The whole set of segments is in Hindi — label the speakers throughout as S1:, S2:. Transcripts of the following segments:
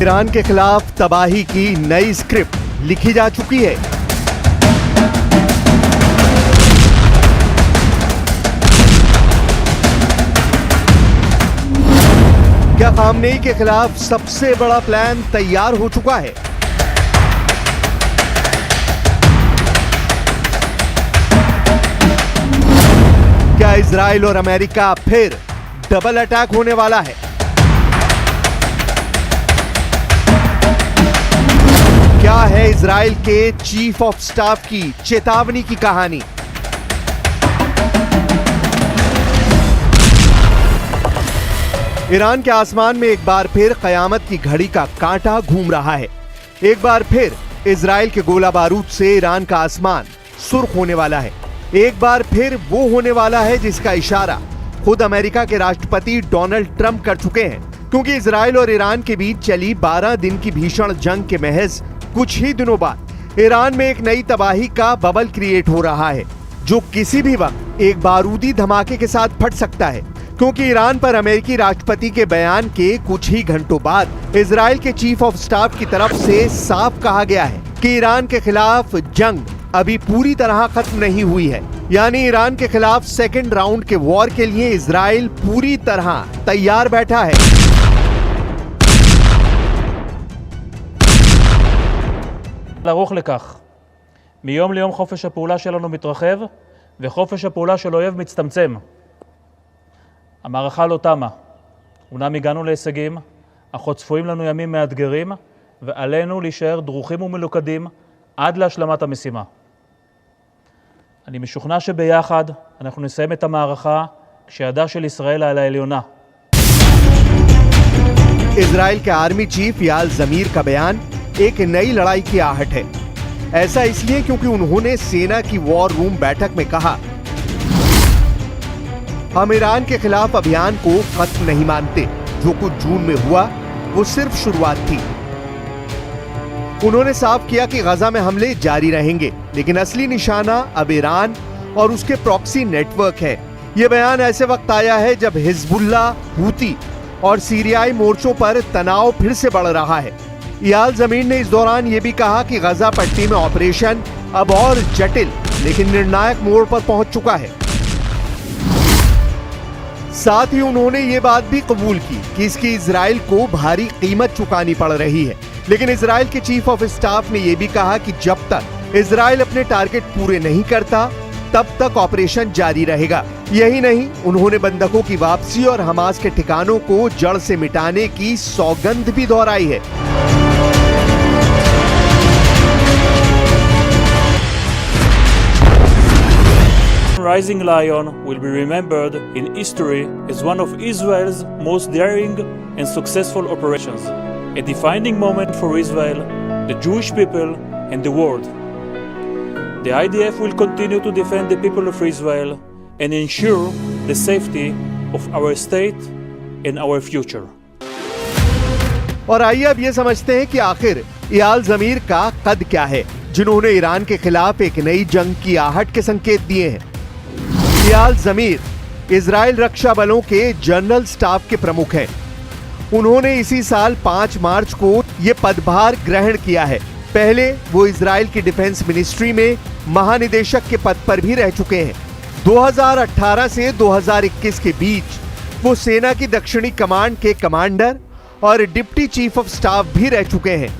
S1: ईरान के खिलाफ तबाही की नई स्क्रिप्ट लिखी जा चुकी है। क्या खामनेई के खिलाफ सबसे बड़ा प्लान तैयार हो चुका है? क्या इजराइल और अमेरिका फिर डबल अटैक होने वाला है? क्या है इजराइल के चीफ ऑफ स्टाफ की चेतावनी की कहानी? ईरान के आसमान में एक बार फिर कयामत की घड़ी का कांटा घूम रहा है। एक बार फिर इजराइल के गोला बारूद से ईरान का आसमान सुर्ख होने वाला है। एक बार फिर वो होने वाला है जिसका इशारा खुद अमेरिका के राष्ट्रपति डोनाल्ड ट्रंप कर चुके हैं, क्योंकि इजराइल और ईरान के बीच चली 12 दिन की भीषण जंग के महज कुछ ही दिनों बाद ईरान में एक नई तबाही का बबल क्रिएट हो रहा है, जो किसी भी वक्त एक बारूदी धमाके के साथ फट सकता है। क्योंकि ईरान पर अमेरिकी राष्ट्रपति के बयान के कुछ ही घंटों बाद इजराइल के चीफ ऑफ स्टाफ की तरफ से साफ कहा गया है कि ईरान के खिलाफ जंग अभी पूरी तरह खत्म नहीं हुई है। यानी ईरान के खिलाफ सेकेंड राउंड के वॉर के लिए इजराइल पूरी तरह तैयार बैठा है।
S2: לערוך לכך. מיום ליום חופש הפעולה שלנו מתרחב וחופש הפעולה של אויב מצטמצם. המערכה לא תמה. אומנם הגענו להישגים, אך עוד צפויים לנו ימים מאתגרים, ועלינו להישאר דרוכים ומלוכדים עד להשלמת המשימה. אני משוכנע שביחד אנחנו נסיים את המערכה כשידה של ישראל על העליונה.
S1: इजराइल के आर्मी चीफ याल जमीर का बयान एक नई लड़ाई की आहट है। ऐसा इसलिए क्योंकि उन्होंने सेना की वॉर रूम बैठक में कहा, हम ईरान के खिलाफ अभियान को खत्म नहीं मानते। जो कुछ जून में हुआ वो सिर्फ शुरुआत थी। उन्होंने साफ किया कि गजा में हमले जारी रहेंगे, लेकिन असली निशाना अब ईरान और उसके प्रॉक्सी नेटवर्क है। यह बयान ऐसे वक्त आया है जब हिजबुल्लाह, हूती और सीरियाई मोर्चों पर तनाव फिर से बढ़ रहा है। याल जमीर ने इस दौरान यह भी कहा कि गजा पट्टी में ऑपरेशन अब और जटिल लेकिन निर्णायक मोड़ पर पहुंच चुका है। साथ ही उन्होंने ये बात भी कबूल की कि इसकी इजराइल को भारी कीमत चुकानी पड़ रही है। लेकिन इजराइल के चीफ ऑफ स्टाफ ने यह भी कहा कि जब तक इजराइल अपने टारगेट पूरे नहीं करता तब तक ऑपरेशन जारी रहेगा। यही नहीं, उन्होंने बंधकों की वापसी और हमास के ठिकानों को जड़ से मिटाने की सौगंध भी दोहराई है।
S2: Rising Lion will be remembered in history as one of Israel's most daring and successful operations, a defining moment for Israel, the Jewish people, and the world. The IDF will continue to defend the people of Israel and ensure the safety of our state and our future.
S1: और आइए अब ये समझते हैं कि आखिर याल जमीर का कद क्या है, जिन्होंने ईरान के खिलाफ एक नई जंग की आहट के संकेत दिए हैं। याल जमीर इजराइल रक्षा बलों के जनरल स्टाफ के प्रमुख हैं। उन्होंने इसी साल 5 मार्च को यह पदभार ग्रहण किया है। पहले वो इजराइल की डिफेंस मिनिस्ट्री में महानिदेशक के पद पर भी रह चुके हैं। 2018 से 2021 के बीच वो सेना की दक्षिणी कमांड के कमांडर और डिप्टी चीफ ऑफ स्टाफ भी रह चुके हैं।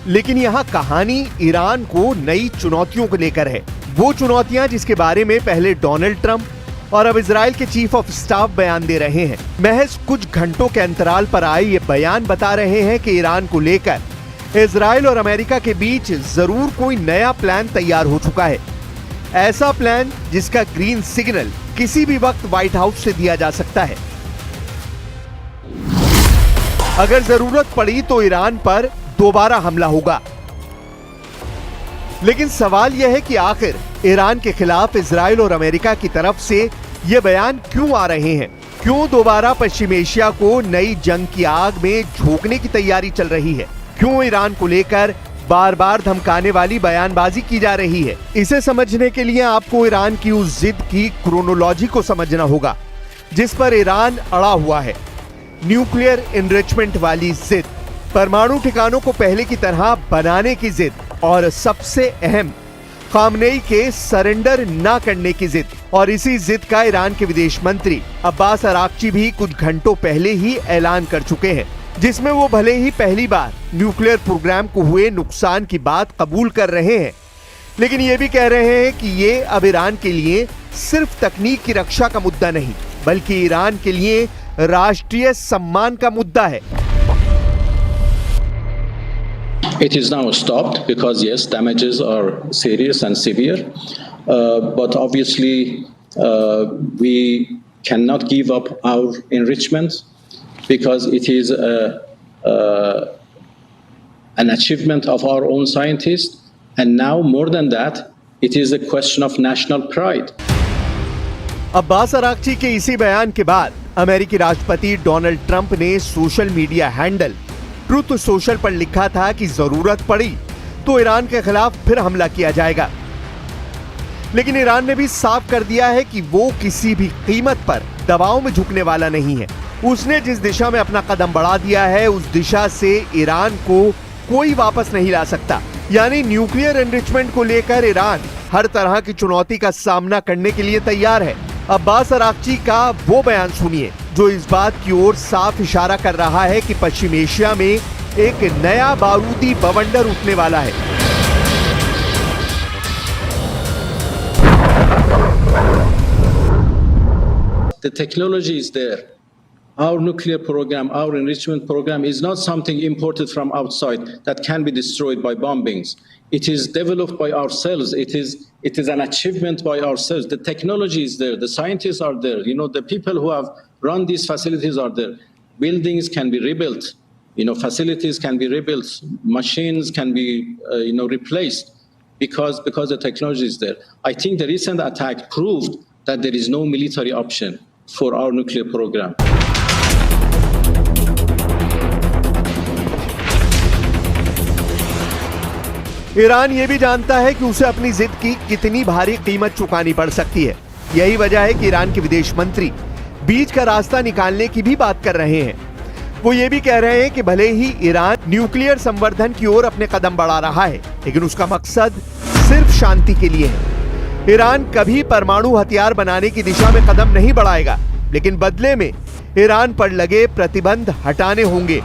S1: लेकिन यहां कहानी ईरान को नई चुनौतियों को लेकर है। वो चुनौतियां जिसके बारे में पहले डोनाल्ड ट्रंप और अब इजराइल के चीफ ऑफ स्टाफ बयान दे रहे हैं। महज कुछ घंटों के अंतराल पर आए ये बयान बता रहे हैं कि ईरान को लेकर इजराइल और अमेरिका के बीच जरूर कोई नया प्लान तैयार हो चुका है। ऐसा प्लान जिसका ग्रीन सिग्नल किसी भी वक्त व्हाइट हाउस से दिया जा सकता है। अगर जरूरत पड़ी तो ईरान पर दोबारा हमला होगा। लेकिन सवाल यह है कि आखिर ईरान के खिलाफ इजराइल और अमेरिका की तरफ से ये बयान क्यों आ रहे हैं? क्यों दोबारा पश्चिम एशिया को नई जंग की आग में झोंकने की तैयारी चल रही है? क्यों ईरान को लेकर बार बार धमकाने वाली बयानबाजी की जा रही है? इसे समझने के लिए आपको ईरान की उस जिद की क्रोनोलॉजी को समझना होगा जिस पर ईरान अड़ा हुआ है। न्यूक्लियर एनरिचमेंट वाली जिद। परमाणु ठिकानों को पहले की तरह बनाने की जिद और सबसे अहम खामनेई के सरेंडर ना करने की जिद। और इसी जिद का ईरान के विदेश मंत्री अब्बास अराक्ची भी कुछ घंटों पहले ही ऐलान कर चुके हैं, जिसमें वो भले ही पहली बार न्यूक्लियर प्रोग्राम को हुए नुकसान की बात कबूल कर रहे हैं, लेकिन ये भी कह रहे हैं कि ये अब ईरान के लिए सिर्फ तकनीक की रक्षा का मुद्दा नहीं, बल्कि ईरान के लिए राष्ट्रीय सम्मान का मुद्दा है।
S3: It is now stopped because yes, damages are serious and severe, but obviously we cannot give up our enrichment because it is an achievement of our own scientists, and now more than that, it is a question of national pride.
S1: Abbas Araghchi के इसी बयान के बाद अमेरिकी राष्ट्रपति डोनाल्ड ट्रंप ने social media handle truth social पर लिखा था कि जरूरत पड़ी तो ईरान के खिलाफ फिर हमला किया जाएगा। लेकिन ईरान ने भी साफ कर दिया है कि वो किसी भी कीमत पर दबाव में झुकने वाला नहीं है। उसने जिस दिशा में अपना कदम बढ़ा दिया है, उस दिशा से ईरान को कोई वापस नहीं ला सकता। यानी न्यूक्लियर एनरिचमेंट को लेकर ईरान हर तरह की चुनौती का सामना करने के लिए तैयार है। अब्बास अराक्ची का वो बयान सुनिए जो इस बात की ओर साफ इशारा कर रहा है कि पश्चिम एशिया में एक नया बारूदी बवंडर उठने वाला है।
S3: The technology is there. Our nuclear program, our enrichment program is not something imported from outside that can be destroyed by bombings. It is developed by ourselves. It is an achievement by ourselves. The technology is there. The scientists are there. You know, the people who have run these facilities are there. Buildings can be rebuilt. You know, facilities can be rebuilt. Machines can be, replaced because the technology is there. I think the recent attack proved that there is no military option for our nuclear program.
S1: Iran ये भी जानता है कि उसे अपनी जिद की कितनी भारी कीमत चुकानी पड़ सकती है। यही वजह है कि ईरान के विदेश मंत्री बीच का रास्ता निकालने की भी बात कर रहे हैं। वो ये भी कह रहे हैं कि भले ही ईरान न्यूक्लियर संवर्धन की ओर अपने कदम बढ़ा रहा है, लेकिन उसका मकसद सिर्फ शांति के लिए है। ईरान कभी परमाणु हथियार बनाने की दिशा में कदम नहीं बढ़ाएगा, लेकिन बदले में ईरान पर लगे प्रतिबंध हटाने होंगे।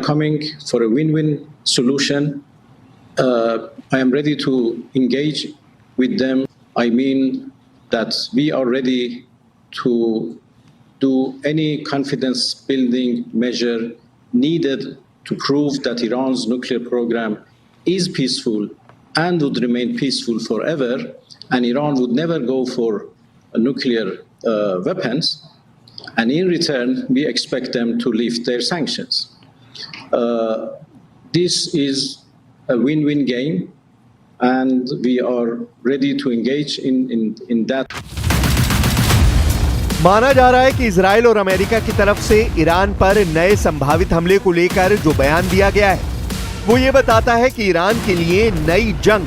S3: Coming for a win-win solution, I am ready to engage with them. I mean that we are ready to do any confidence-building measure needed to prove that Iran's nuclear program is peaceful and would remain peaceful forever, and Iran would never go for nuclear weapons, and in return, we expect them to lift their sanctions. This is a win-win game, and we are ready to engage in that.
S1: माना जा रहा है कि इजराइल और अमेरिका की तरफ से ईरान पर नए संभावित हमले को लेकर जो बयान दिया गया है, वो ये बताता है कि ईरान के लिए नई जंग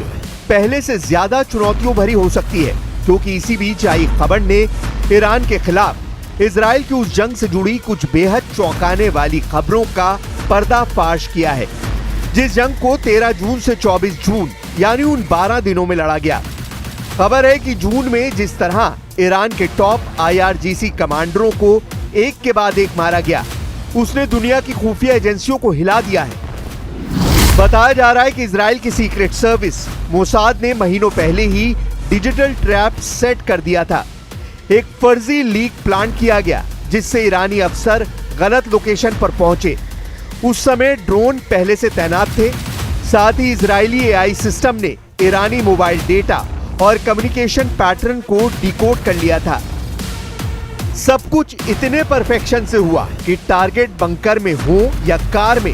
S1: पहले से ज्यादा चुनौतियों भरी हो सकती है, क्योंकि इसी बीच आई खबर ने ईरान के खिलाफ इजराइल की उस जंग से जुड़ी कुछ बेहद चौंकाने वाली खबरों का पर्दाफाश किया है, जिस जंग को 13 जून से 24 जून यानी उन 12 दिनों में लड़ा गया। खबर है कि जून में जिस तरह ईरान के टॉप IRGC कमांडरों को एक के बाद एक मारा गया, उसने दुनिया की खुफिया एजेंसियों को हिला दिया है। बताया जा रहा है कि इजराइल की सीक्रेट सर्विस मोसाद ने महीनों पहले ही डिजिटल ट्रैप सेट कर दिया था। एक फर्जी लीक प्लान किया गया, जिससे ईरानी अफसर गलत लोकेशन पर पहुंचे। उस समय ड्रोन पहले से तैनात थे। साथ ही इजरायली AI सिस्टम ने ईरानी मोबाइल डेटा और कम्युनिकेशन पैटर्न को डिकोड कर लिया था। सब कुछ इतने परफेक्शन से हुआ कि टारगेट बंकर में हो या कार में,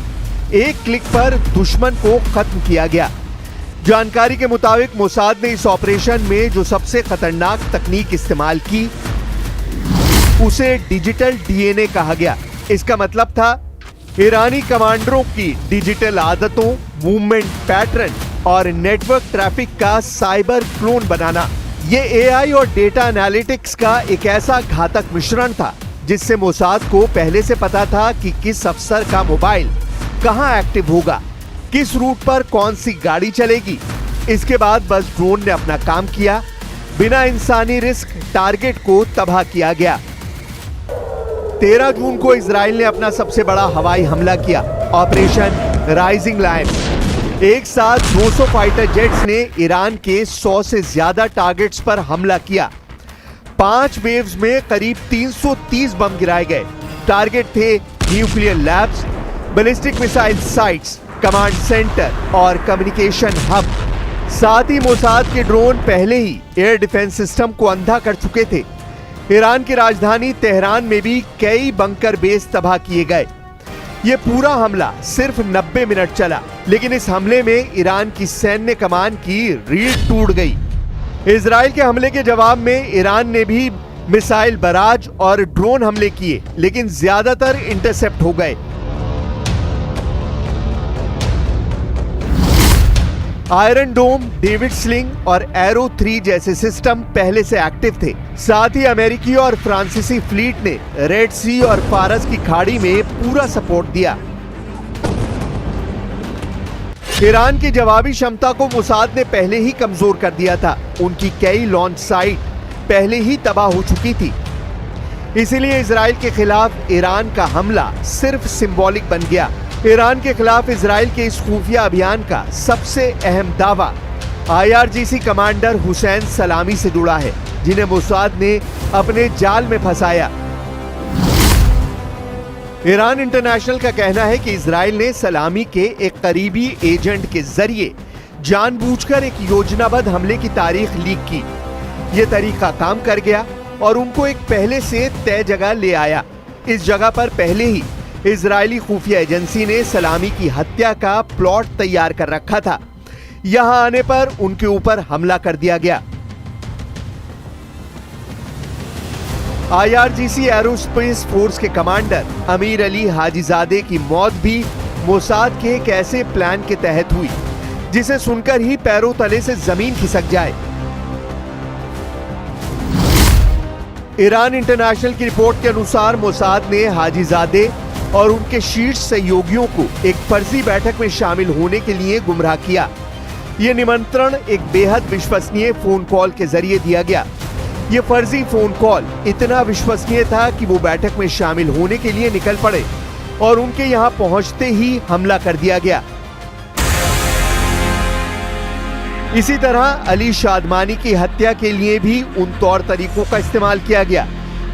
S1: एक क्लिक पर दुश्मन को खत्म किया गया। जानकारी के मुताबिक मोसाद ने इस ऑपरेशन में जो सबसे खतरनाक तकनीक इस्तेमाल की, उसे डिजिटल DNA कहा गया। इसका मतलब था ईरानी कमांडरों की डिजिटल आदतों, मूवमेंट पैटर्न और नेटवर्क ट्रैफिक का साइबर क्लोन बनाना। ये AI और डेटा एनालिटिक्स का एक ऐसा घातक मिश्रण था जिससे मोसाद को पहले से पता था कि किस अफसर का मोबाइल कहां एक्टिव होगा, किस रूट पर कौन सी गाड़ी चलेगी। इसके बाद बस ड्रोन ने अपना काम किया, बिना इंसानी रिस्क टारगेट को तबाह किया गया। 13 जून को इजराइल ने अपना सबसे बड़ा हवाई हमला किया, ऑपरेशन राइजिंग लायन। एक साथ 200 फाइटर जेट्स ने ईरान के 100 से ज्यादा टारगेट्स पर हमला किया। 5 वेव्स में करीब 330 बम गिराए गए। टारगेट थे nuclear labs, ballistic missile sites, command centre और कम्युनिकेशन हब। साथ ही मोसाद के ड्रोन पहले ही एयर डिफेंस सिस्टम को अंधा कर चुके थे। ईरान की राजधानी तेहरान में भी कई बंकर बेस तबाह किए गए। यह पूरा हमला सिर्फ 90 मिनट चला, लेकिन इस हमले में ईरान की सैन्य कमान की रीढ़ टूट गई। इजराइल के हमले के जवाब में ईरान ने भी मिसाइल बराज और ड्रोन हमले किए, लेकिन ज्यादातर इंटरसेप्ट हो गए। आयरन डोम, डेविड स्लिंग और एरो 3 जैसे सिस्टम पहले से एक्टिव थे। साथ ही अमेरिकी और फ्रांसीसी फ्लीट ने रेड सी और फारस की खाड़ी में पूरा सपोर्ट दिया। ईरान की जवाबी क्षमता को मोसाद ने पहले ही कमजोर कर दिया था। उनकी कई लॉन्च साइट पहले ही तबाह हो चुकी थी। इसीलिए इजराइल के खिलाफ ईरान का हमला सिर्फ सिंबॉलिक बन गया। ईरान के खिलाफ इजराइल के इस खुफिया अभियान का सबसे अहम दावा IRGC कमांडर हुसैन सलामी से जुड़ा है, जिन्हें मोसाद ने अपने जाल में फंसाया। ईरान इंटरनेशनल का कहना है कि इजराइल ने सलामी के एक करीबी एजेंट के जरिए जानबूझकर एक योजनाबद्ध हमले की तारीख लीक की। यह तरीका काम कर गया और उनको एक पहले से तय जगह ले आया। इस जगह पर पहले ही इजरायली खुफिया एजेंसी ने सलामी की हत्या का प्लॉट तैयार कर रखा था। यहां आने पर उनके ऊपर हमला कर दिया गया। IRGC एरोस्पेस फोर्स के कमांडर अमीर अली हाजीजादे की मौत भी मोसाद के एक ऐसे प्लान के तहत हुई जिसे सुनकर ही पैरों तले से जमीन खिसक जाए। ईरान इंटरनेशनल की रिपोर्ट के अनुसार मोसाद ने हाजीजादे और उनके शीर्ष सहयोगियों को एक फर्जी बैठक में शामिल होने के लिए गुमराह किया। यह निमंत्रण एक बेहद विश्वसनीय फोन कॉल के जरिए दिया गया। यह फर्जी फोन कॉल इतना विश्वसनीय था कि वो बैठक में शामिल होने के लिए निकल पड़े और उनके यहां पहुंचते ही हमला कर दिया गया। इसी तरह अली शादमानी की हत्या के लिए भी उन तौर तरीकों का इस्तेमाल किया गया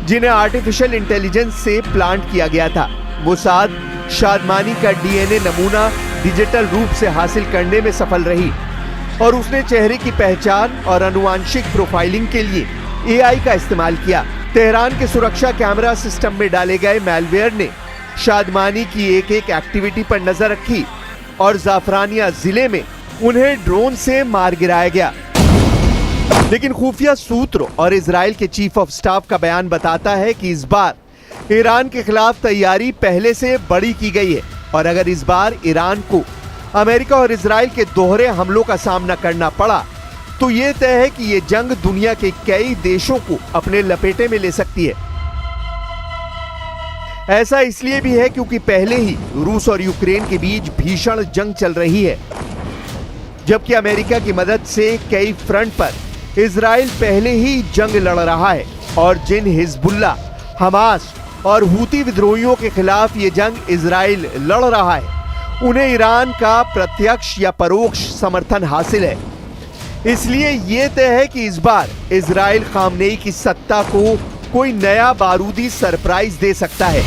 S1: जिन्हें आर्टिफिशियल इंटेलिजेंस से प्लांट किया गया था। मोसाद शादमानी का DNA नमूना डिजिटल रूप से हासिल करने में सफल रही और उसने चेहरे की पहचान और आनुवांशिक प्रोफाइलिंग के लिए AI का इस्तेमाल किया। तेहरान के सुरक्षा कैमरा सिस्टम में डाले गए मैलवेयर ने शादमानी की एक एक एक्टिविटी पर नजर रखी और जाफरानिया जिले में उन्हें ड्रोन से मार गिराया गया। लेकिन खुफिया सूत्र और इजराइल के चीफ ऑफ स्टाफ का बयान बताता है कि इस बार ईरान के खिलाफ तैयारी पहले से बड़ी की गई है और अगर इस बार ईरान को अमेरिका और इजराइल के दोहरे हमलों का सामना करना पड़ा तो ये तय है कि ये जंग दुनिया के कई देशों को अपने लपेटे में ले सकती है। ऐसा इसलिए भी है क्योंकि पहले ही रूस और यूक्रेन के बीच भीषण जंग चल रही है, जबकि अमेरिका की मदद से कई फ्रंट पर इजराइल पहले ही जंग लड़ रहा है और जिन हिजबुल्ला, हमास और हूती विद्रोहियों के खिलाफ ये जंग इजराइल लड़ रहा है उन्हें ईरान का प्रत्यक्ष या परोक्ष समर्थन हासिल है। इसलिए ये तय है कि इस बार इजराइल खामनेई की सत्ता को कोई नया बारूदी सरप्राइज दे सकता है।